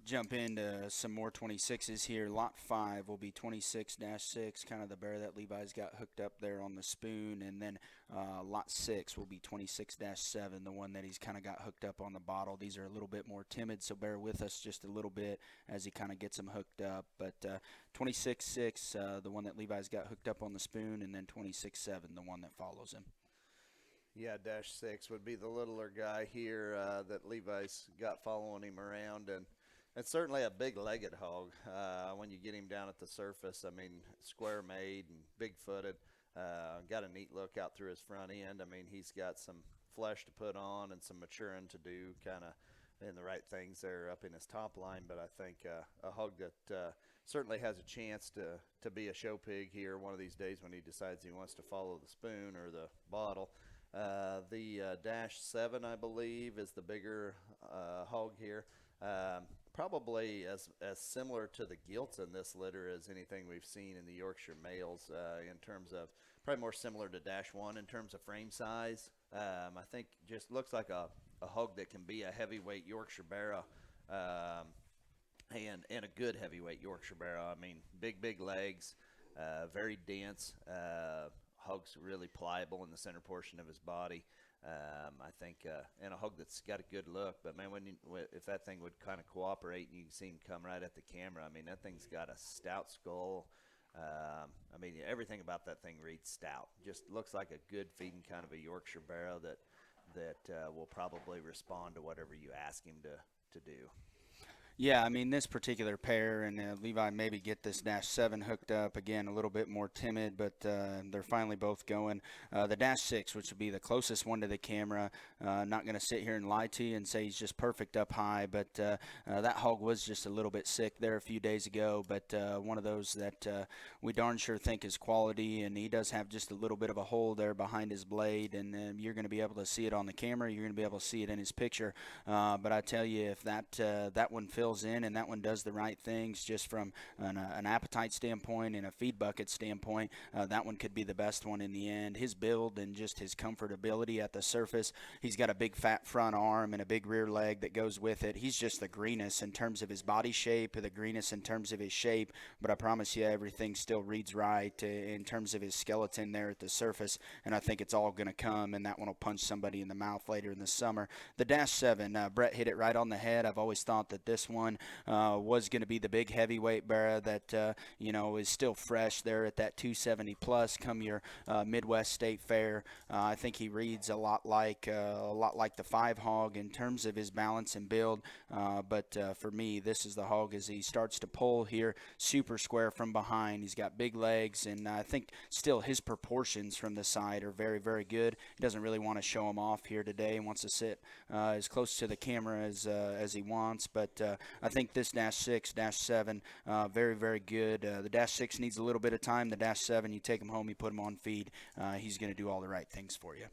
jump into some more 26s here. Lot 5 will be 26-6, kind of the bear that Levi's got hooked up there on the spoon. And then Lot 6 will be 26-7, the one that he's kind of got hooked up on the bottle. These are a little bit more timid, so bear with us just a little bit as he kind of gets them hooked up. But 26-6, the one that Levi's got hooked up on the spoon, and then 26-7, the one that follows him. Yeah, dash 6 would be the littler guy here that Levi's got following him around, and it's certainly a big-legged hog when you get him down at the surface. I mean, square-made and big-footed. Got a neat look out through his front end. I mean, he's got some flesh to put on and some maturing to do, kind of in the right things there up in his top line. But I think a hog that certainly has a chance to be a show pig here one of these days when he decides he wants to follow the spoon or the bottle. The dash 7, I believe, is the bigger hog here. Probably as similar to the gilts in this litter as anything we've seen in the Yorkshire males in terms of probably more similar to dash 1 in terms of frame size. I think just looks like a hog that can be a heavyweight Yorkshire barrow. And a good heavyweight Yorkshire barrow. I mean, big legs, very dense. Hog's really pliable in the center portion of his body. I think, and a hog that's got a good look. But man, if that thing would kind of cooperate and you can see him come right at the camera, I mean, that thing's got a stout skull. I mean, everything about that thing reads stout. Just looks like a good feeding kind of a Yorkshire barrow that will probably respond to whatever you ask him to do. Yeah, I mean, this particular pair, and Levi maybe get this dash 7 hooked up. Again, a little bit more timid, but they're finally both going. The dash 6, which would be the closest one to the camera, not going to sit here and lie to you and say he's just perfect up high, but that hog was just a little bit sick there a few days ago, but one of those that we darn sure think is quality, and he does have just a little bit of a hole there behind his blade, and you're going to be able to see it on the camera. You're going to be able to see it in his picture, but I tell you, if that one fills in and that one does the right things just from an appetite standpoint and a feed bucket standpoint, that one could be the best one in the end. His build and just his comfortability at the surface, he's got a big fat front arm and a big rear leg that goes with it. He's just the greenest in terms of his body shape, the greenest in terms of his shape, but I promise you everything still reads right in terms of his skeleton there at the surface, and I think it's all going to come, and that one will punch somebody in the mouth later in the summer. The dash 7, Brett hit it right on the head. I've always thought that this one was going to be the big heavyweight barrow that is still fresh there at that 270 plus come your Midwest State Fair. I think he reads a lot like the 5 hog in terms of his balance and build, but for me this is the hog as he starts to pull here, super square from behind. He's got big legs, and I think still his proportions from the side are very good. He doesn't really want to show them off here today. He wants to sit as close to the camera as he wants, but I think this dash 6, dash 7, very good. The dash 6 needs a little bit of time. The dash 7, you take him home, you put him on feed. He's going to do all the right things for you.